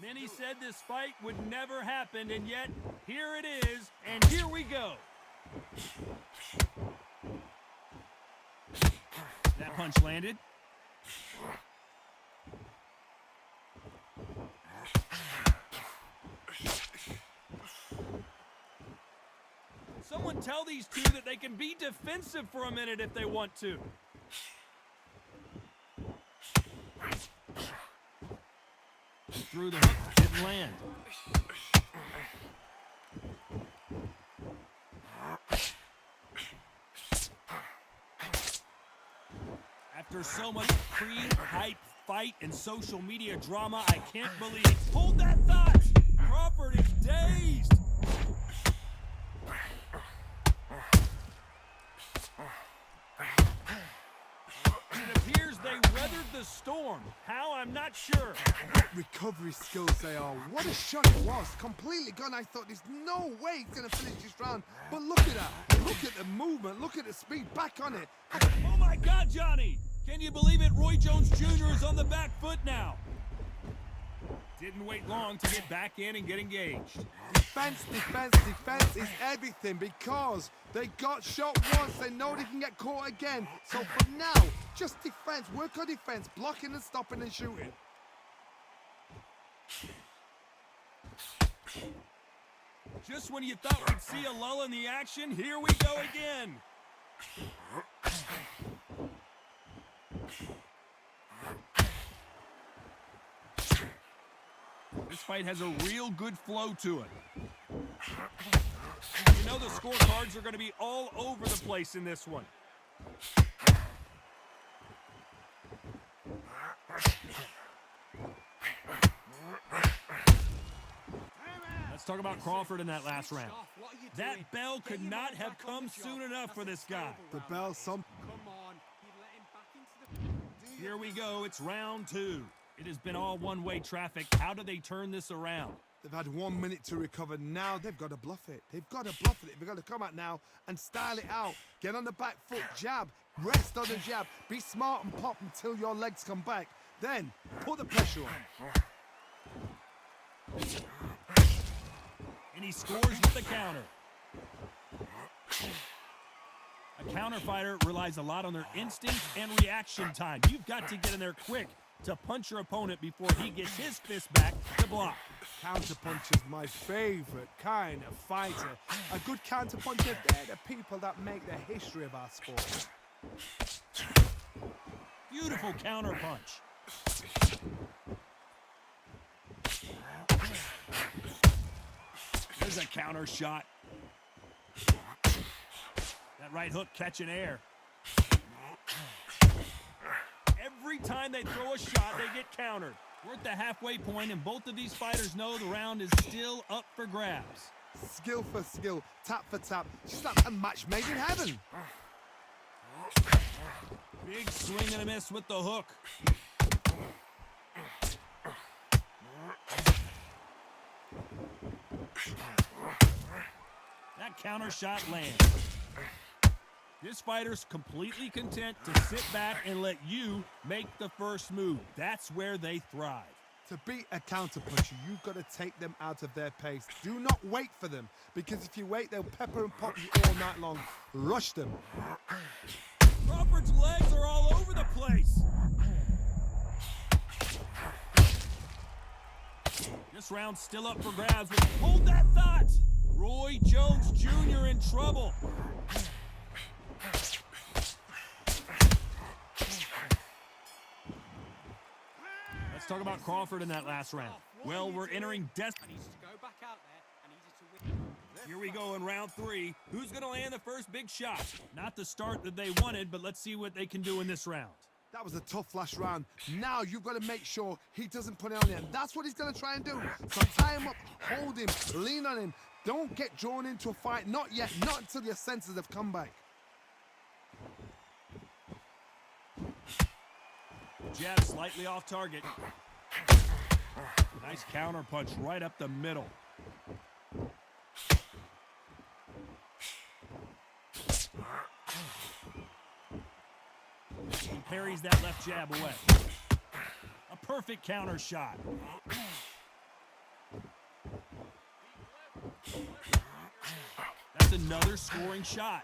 Many said this fight would never happen, and yet here it is, and here we go. That punch landed. Someone tell these two that they can be defensive for a minute if they want to. Through the hook, didn't land. After so much pre-hype fight and social media drama, I can't believe it. Hold that thought! Crawford is dazed! It appears they weathered the storm. How? I'm not sure. What recovery skills they are. What a shot it was. Completely gone. I thought there's no way he's going to finish this round. But look at that. Look at the movement. Look at the speed. Back on it. Oh my God, Johnny! Can you believe it? Roy Jones Jr. is on the back foot now. Didn't wait long to get back in and get engaged. Defense, defense, defense is everything because they got shot once. They know they can get caught again. So for now, just defense. Work on defense. Blocking and stopping and shooting. Just when you thought we'd see a lull in the action, here we go again. This fight has a real good flow to it. You know the scorecards are going to be all over the place in this one. Let's talk about Crawford in that last round. That bell could not have come soon enough for this guy. The bell, Here we go, it's round two. It has been all one-way traffic. How do they turn this around? They've had 1 minute to recover. Now they've got to bluff it. They've got to bluff it. They've got to come out now and style it out. Get on the back foot, jab, rest on the jab. Be smart and pop until your legs come back. Then put the pressure on. And he scores with the counter. A counter fighter relies a lot on their instinct and reaction time. You've got to get in there quick to punch your opponent before he gets his fist back to block. Counter punch is my favorite kind of fighter. A good counter puncher, they're the people that make the history of our sport. Beautiful counter punch. There's a counter shot. That right hook catching air. Every time they throw a shot, they get countered. We're at the halfway point, and both of these fighters know the round is still up for grabs. Skill for skill, tap for tap. Just like a match made in heaven. Big swing and a miss with the hook. That counter shot lands. This fighter's completely content to sit back and let you make the first move. That's where they thrive. To beat a counter puncher, you've got to take them out of their pace. Do not wait for them, because if you wait, they'll pepper and pop you all night long. Rush them. Crawford's legs are all over the place. This round's still up for grabs. Hold that thought! Roy Jones Jr. in trouble. Let's talk about Crawford in that last round. Well, we're entering destiny. Here we go in round three. Who's going to land the first big shot? Not the start that they wanted, but let's see what they can do in this round. That was a tough last round. Now you've got to make sure he doesn't put it on him. That's what he's going to try and do. So tie him up, hold him, lean on him. Don't get drawn into a fight. Not yet. Not until your senses have come back. Jab slightly off target. Nice counter punch right up the middle. He parries that left jab away. A perfect counter shot. another scoring shot.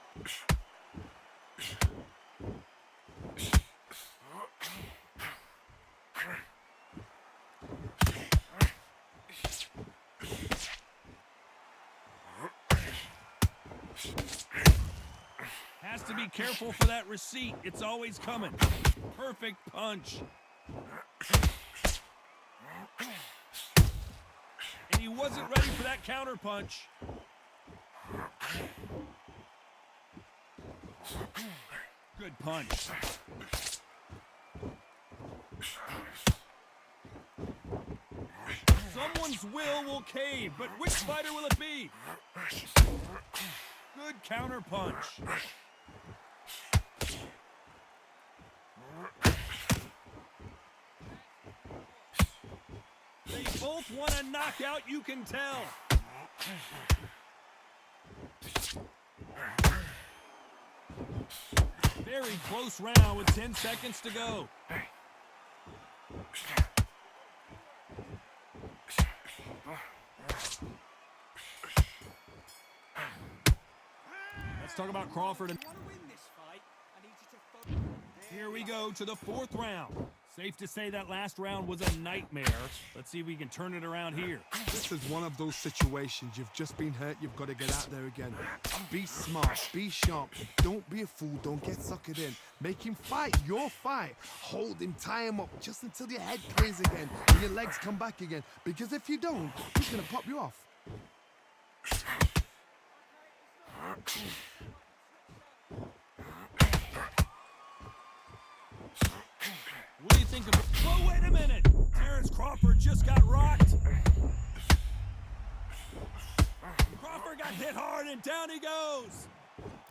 Has to be careful for that receipt. It's always coming. Perfect punch. And he wasn't ready for that counter punch. Good punch. Someone's will cave, but which fighter will it be? Good counter punch. They both want a knockout, you can tell. Very close round with 10 seconds to go. Let's talk about Crawford. Here we go to the fourth round. Safe to say that last round was a nightmare. Let's see if we can turn it around here. This is one of those situations. You've just been hurt. You've got to get out there again. Be smart. Be sharp. Don't be a fool. Don't get suckered in. Make him fight your fight. Hold him. Tie him up just until your head clears again and your legs come back again. Because if you don't, he's going to pop you off. What do you think of it? Whoa, wait a minute! Terrence Crawford just got rocked. Crawford got hit hard and down he goes.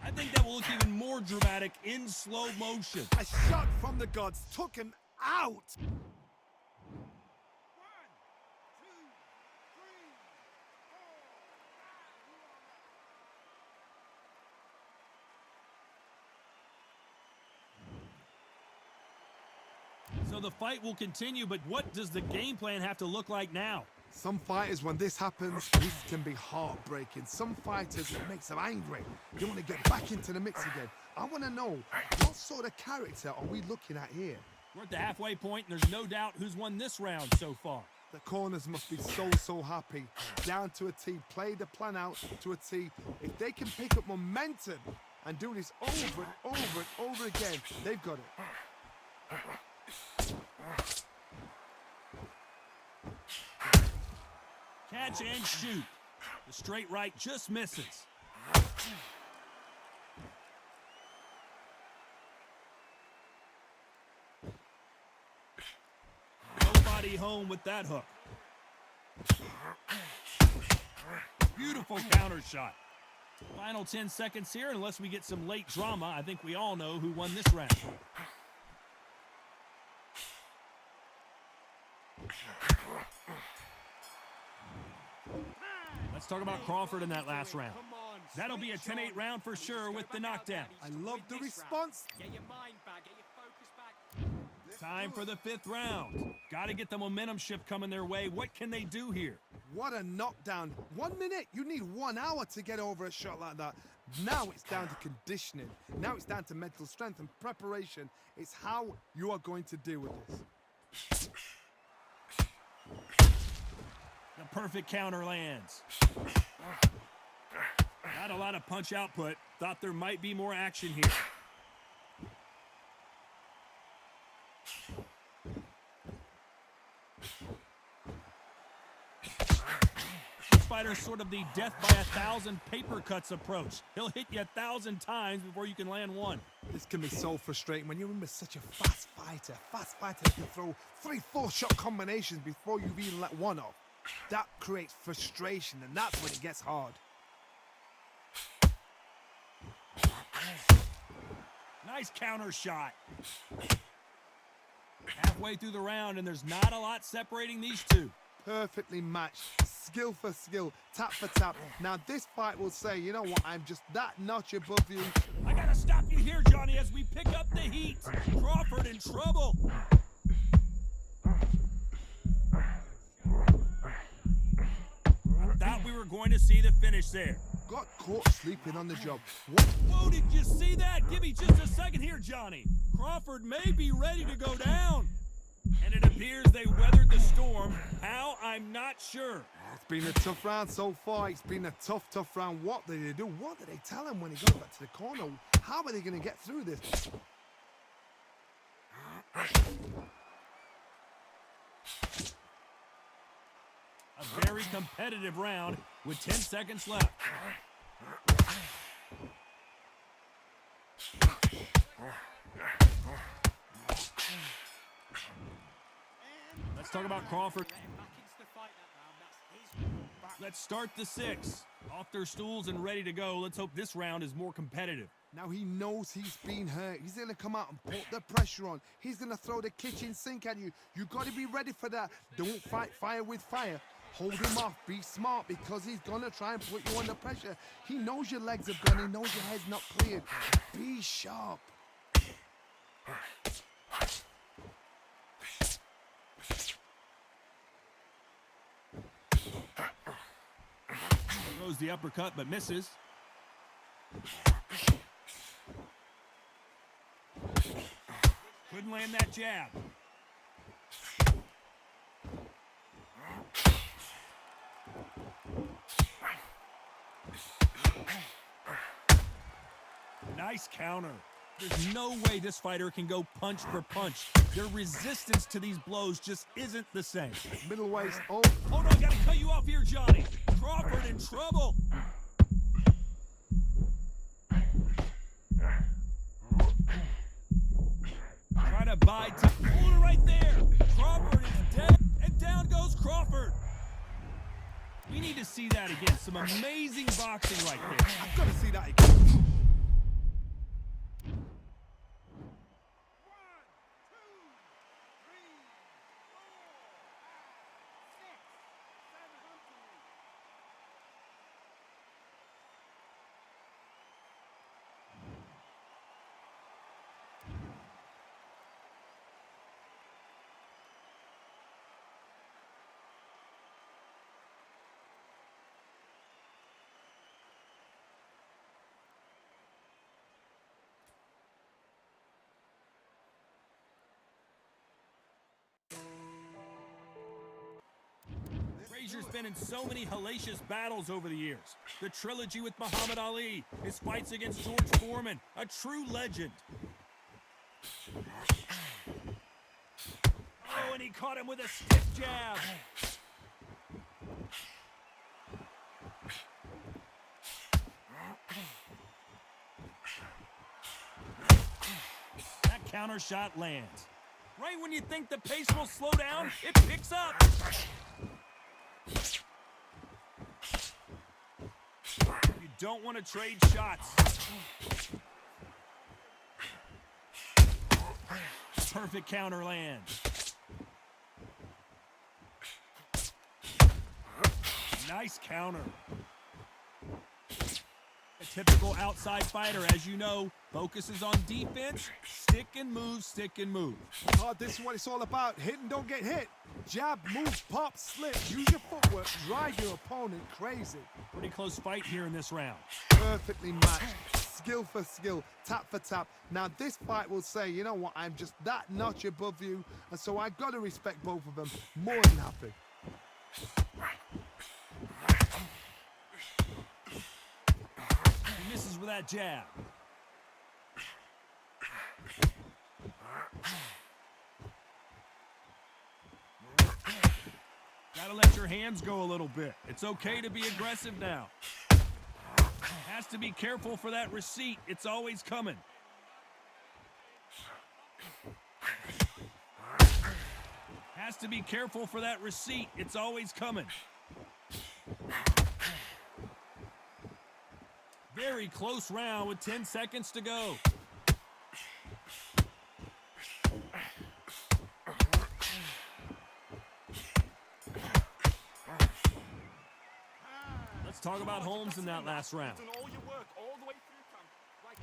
I think that will look even more dramatic in slow motion. A shot from the gods took him out. So the fight will continue, but what does the game plan have to look like now? Some fighters, when this happens, this can be heartbreaking. Some fighters, it makes them angry. They want to get back into the mix again. I want to know, what sort of character are we looking at here? We're at the halfway point, and there's no doubt who's won this round so far. The corners must be so happy. Down to a T. Play the plan out to a T. If they can pick up momentum and do this over and over and over again, they've got it. Catch and shoot. The straight right just misses. Nobody home with that hook. Beautiful counter shot. Final 10 seconds here. Unless we get some late drama, I think we all know who won this round. Let's talk about Crawford in that last round. That'll be a 10-8 round for sure with the knockdown. I love the response. Get your mind back, get your focus back. Time for the fifth round. Got to get the momentum shift coming their way. What can they do here? What a knockdown. 1 minute. You need 1 hour to get over a shot like that. Now it's down to conditioning. Now it's down to mental strength and preparation. It's how you are going to deal with this. The perfect counter lands. Not a lot of punch output. Thought there might be more action here. This fighter's sort of the death by 1,000 paper cuts approach. He'll hit you 1,000 times before you can land one. This can be so frustrating when you're in with such a fast fighter that can throw 3-4 shot combinations before you've even let one off. That creates frustration, and that's when it gets hard. Nice counter shot. Halfway through the round, and there's not a lot separating these two. Perfectly matched, skill for skill, tap for tap. Now this fight will say, you know what, I'm just that notch above you. I gotta stop you here, Johnny, as we pick up the heat. Crawford in trouble. Thought we were going to see the finish there. got caught sleeping on the job. What? Whoa, did you see that? Give me just a second here, Johnny. Crawford may be ready to go down. And it appears they weathered the storm. How? I'm not sure. It's been a tough round so far. It's been a tough round. What did they do? What did they tell him when he got back to the corner? How are they going to get through this? A very competitive round with 10 seconds left. Let's talk about Crawford. Back into the fight that round. That's his back. Let's start the 6. Off their stools and ready to go. Let's hope this round is more competitive. Now he knows he's been hurt. He's going to come out and put the pressure on. He's going to throw the kitchen sink at you. You got to be ready for that. Don't fight fire with fire. Hold him off. Be smart because he's going to try and put you under pressure. He knows your legs have gone. He knows your head's not cleared. Be sharp. Throws the uppercut but misses. Couldn't land that jab. Nice counter. There's no way this fighter can go punch for punch. Their resistance to these blows just isn't the same. Middleweight. Oh, Hold on, gotta cut you off here, Johnny. Crawford in trouble. Try to bide to hold it right there. Crawford is dead, and down goes Crawford. We need to see that again. Some amazing boxing right there. I've got to see that again. Frazier's been in so many hellacious battles over the years. The trilogy with Muhammad Ali, his fights against George Foreman, a true legend. Oh, and he caught him with a stiff jab. That counter shot lands. Right when you think the pace will slow down, it picks up. You don't want to trade shots. Perfect counter land. Nice counter. A typical outside fighter, as you know, focuses on defense, stick and move, stick and move. Oh, this is what it's all about. Hit and don't get hit. Jab, move, pop, slip. Use your footwork. Drive your opponent crazy. Pretty close fight here in this round. Perfectly matched. Skill for skill. Tap for tap. Now, this fight will say, you know what, I'm just that notch above you, and so I got to respect both of them. More than happy. He misses with that jab. Gotta let your hands go a little bit. It's okay to be aggressive now. Has to be careful for that receipt. It's always coming. Has to be careful for that receipt. It's always coming. Very close round with 10 seconds to go. Let's talk about Holmes in that last round. Done all your work all the way through camp. Right.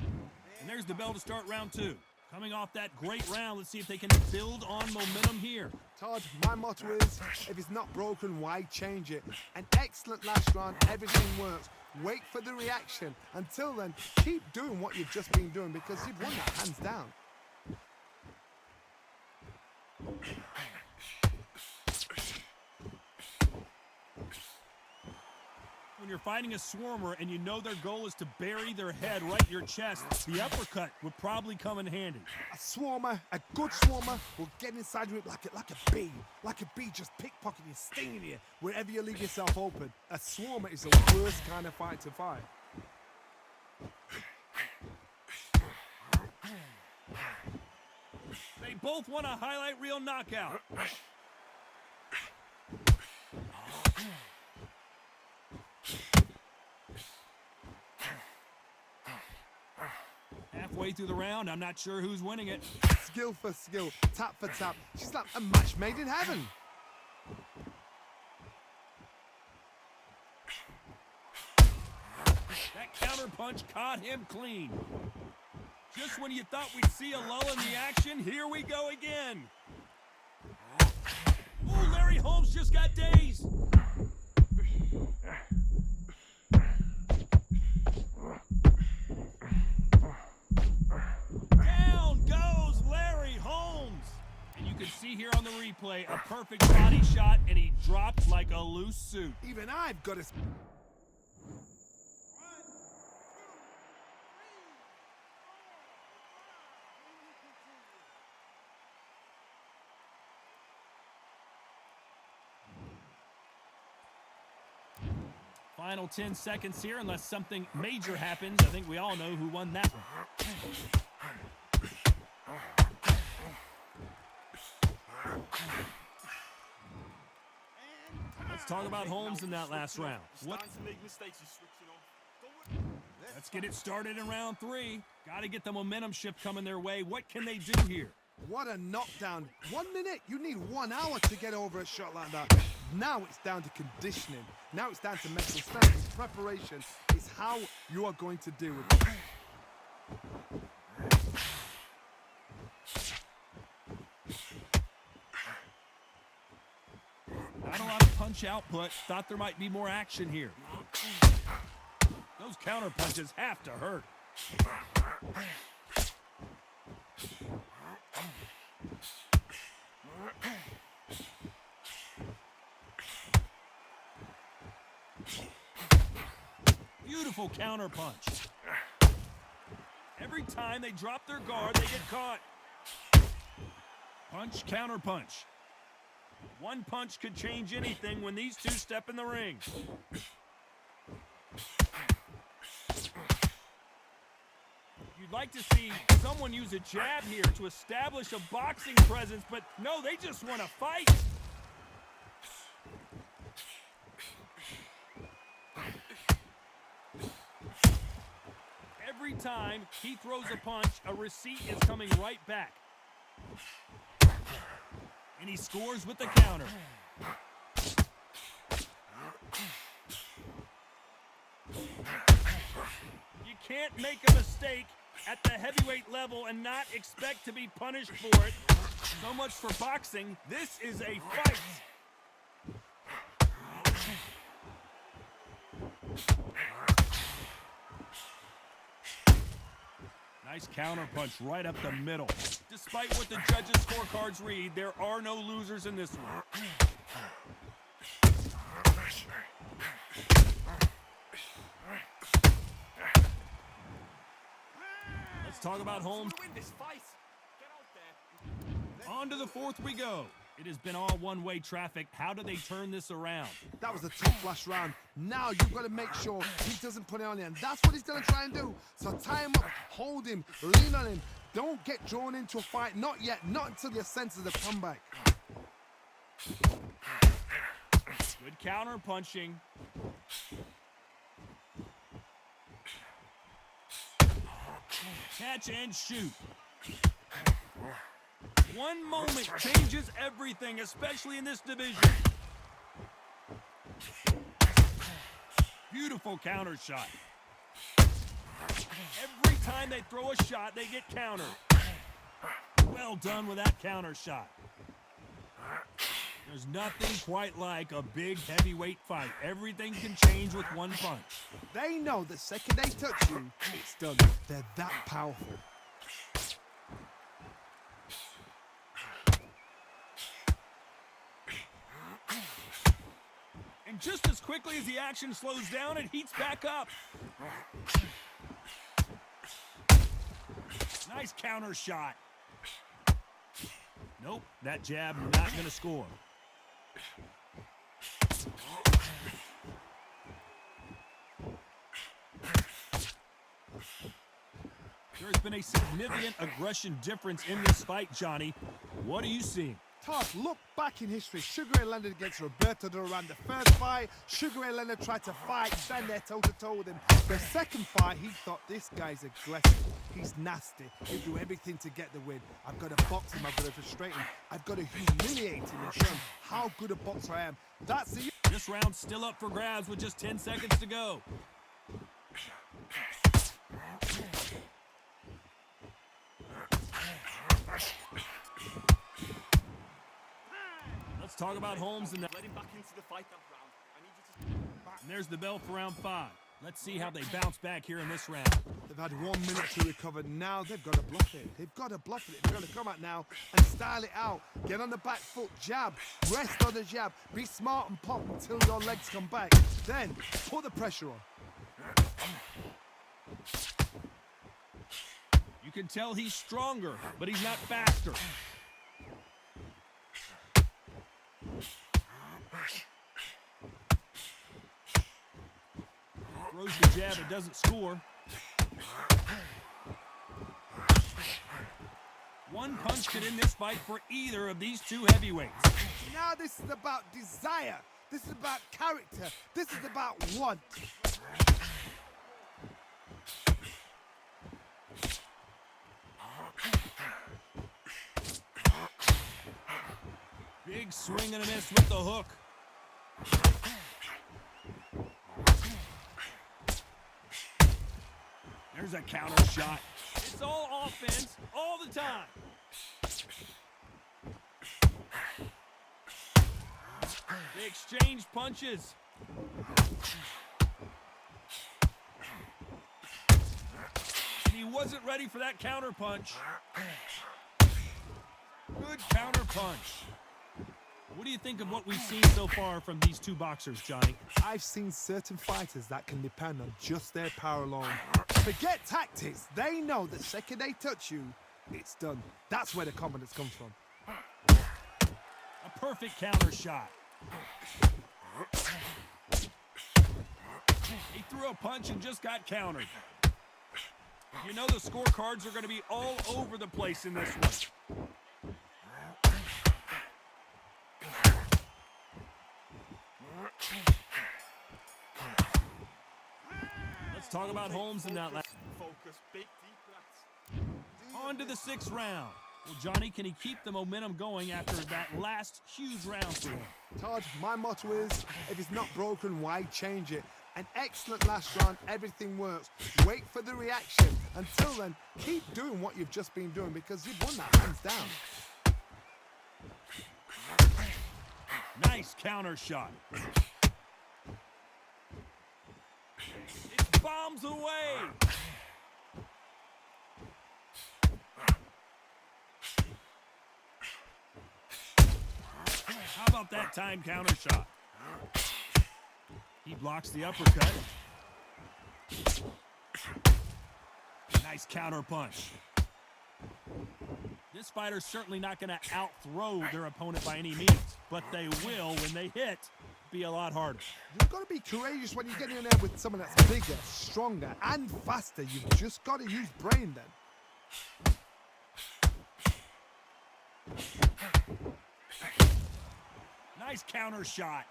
And there's the bell to start round 2. Coming off that great round, let's see if they can build on momentum here. Todd, my motto is, if it's not broken, why change it? An excellent last round, everything works. Wait for the reaction. Until then, keep doing what you've just been doing because you've won that hands down. When you're fighting a swarmer and you know their goal is to bury their head right in your chest, the uppercut would probably come in handy. A swarmer, a good swarmer, will get inside you like a bee. Like a bee just pickpocketing you, stinging you wherever you leave yourself open. A swarmer is the worst kind of fight to fight. They both want a highlight reel knockout. Halfway through the round, I'm not sure who's winning it. Skill for skill, tap for tap. She's like a match made in heaven. That counter punch caught him clean. Just when you thought we'd see a lull in the action, here we go again. Ooh, Larry Holmes just got dazed. Down goes Larry Holmes. And you can see here on the replay a perfect body shot, and he dropped like a loose suit. Even I've got a... Final 10 seconds here, unless something major happens. I think we all know who won that one. Let's talk about Holmes in that last round. Let's get it started in round 3. Got to get the momentum shift coming their way. What can they do here? What a knockdown. 1 minute, you need 1 hour to get over a shot like that. Now it's down to conditioning. Now it's down to mental strength and preparation. It's how you are going to deal with it. Not a lot of punch output. Thought there might be more action here. Those counter punches have to hurt. Beautiful counter punch. Every time they drop their guard, they get caught. Punch, counter punch. One punch could change anything when these two step in the ring. You'd like to see someone use a jab here to establish a boxing presence, but no, they just want to fight. Every time he throws a punch, a receipt is coming right back. And he scores with the counter. You can't make a mistake at the heavyweight level and not expect to be punished for it. So much for boxing. This is a fight. Nice counter punch right up the middle. Despite what the judges' scorecards read, there are no losers in this one. Let's talk about Holmes. On to the fourth we go. It has been all one-way traffic. How do they turn this around? That was a tough last round. Now you've got to make sure he doesn't put it on you, and that's what he's going to try and do. So tie him up, hold him, lean on him. Don't get drawn into a fight. Not yet. Not until your senses have come back. Good counter punching. Catch and shoot. One moment changes everything, especially in this division. Beautiful counter shot. Every time they throw a shot, they get countered. Well done with that counter shot. There's nothing quite like a big heavyweight fight. Everything can change with one punch. They know the second they touch you, it's done. They're that powerful. And just as quickly as the action slows down, it heats back up. Nice counter shot. Nope, that jab not going to score. There's been a significant aggression difference in this fight, Johnny. What are you seeing? Todd, look back in history. Sugar Ray Leonard against Roberto Duran. The first fight, Sugar Ray Leonard tried to fight, stand there toe-to-toe with him. The second fight, he thought, this guy's aggressive. He's nasty. He'll do everything to get the win. I've got to box him. I've got to frustrate him. I've got to humiliate him and show him how good a boxer I am. That's the... This round's still up for grabs with just 10 seconds to go. Let's talk about Holmes and that. Let him back into the fight that round. I need you to... And there's the bell for round 5. Let's see how they bounce back here in this round. They've had 1 minute to recover. Now they've got to bluff it. They've got to bluff it. They've got to come out now and style it out. Get on the back foot, jab, rest on the jab. Be smart and pop until your legs come back. Then put the pressure on. You can tell he's stronger, but he's not faster. Throws the jab, it doesn't score. One punch could end this fight for either of these two heavyweights. Now this is about desire. This is about character. This is about want. Big swing and a miss with the hook. There's a counter shot. It's all offense all the time. They exchange punches. And he wasn't ready for that counter punch. Good counter punch. What do you think of what we've seen so far from these two boxers, Johnny? I've seen certain fighters that can depend on just their power alone. Forget tactics. They know the second they touch you, it's done. That's where the confidence comes from. A perfect counter shot. He threw a punch and just got countered. You know the scorecards are going to be all over the place in this one. Let's talk about Holmes in that last. Focus, big deep breaths. On to the 6th round. Well, Johnny, can he keep the momentum going after that last huge round for him? Todd, my motto is, if it's not broken, why change it? An excellent last round, everything works. Wait for the reaction. Until then, keep doing what you've just been doing because you've won that hands down. Nice counter shot. It bombs away. How about that time counter shot? He blocks the uppercut. Nice counter punch. This fighter's certainly not going to out-throw their opponent by any means, but they will, when they hit, be a lot harder. You've got to be courageous when you're getting in there with someone that's bigger, stronger, and faster. You've just got to use brain then. Nice counter shot.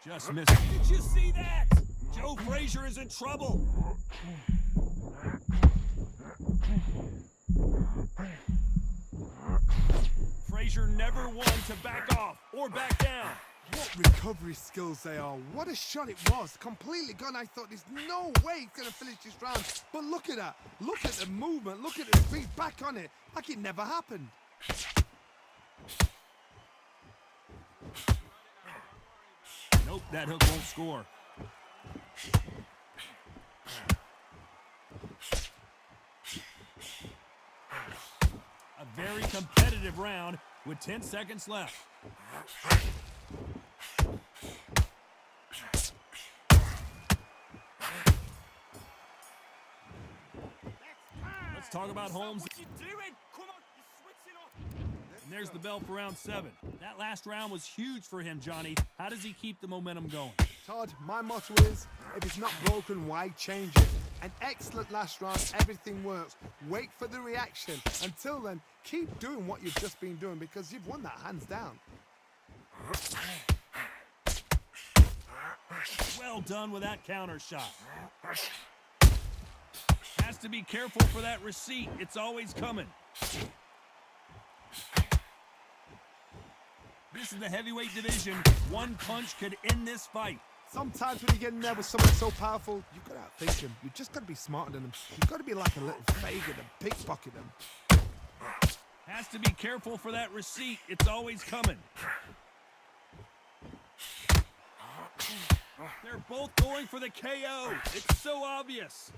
Just missed. Did you see that? Joe Frazier is in trouble. Frazier never won to back off or back down. What recovery skills they are. What a shot it was. Completely gone. I thought there's no way he's going to finish this round. But look at that. Look at the movement. Look at the speed. Back on it. Like it never happened. Nope, that hook won't score. A very competitive round with 10 seconds left. Let's talk about Holmes. What you doing? Come on, you're switching off. And there's the bell for round 7. That last round was huge for him, Johnny. How does he keep the momentum going? Todd, my motto is, if it's not broken, why change it? An excellent last round, everything works. Wait for the reaction. Until then, keep doing what you've just been doing because you've won that hands down. Well done with that counter shot. Has to be careful for that receipt. It's always coming. This is the heavyweight division. One punch could end this fight. Sometimes when you get in there with someone so powerful, you've got to outthink him. You've just got to be smarter than him. You've got to be like a little faggot and pickpocket him. Has to be careful for that receipt. It's always coming. They're both going for the KO. It's so obvious.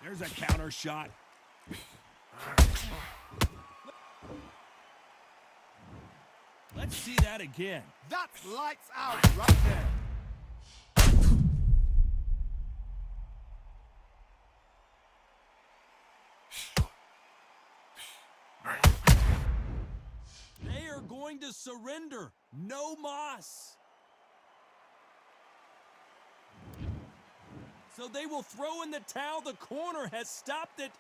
There's a counter shot. Let's see that again. That's lights out right there. They are going to surrender. No moss. So they will throw in the towel. The corner has stopped it.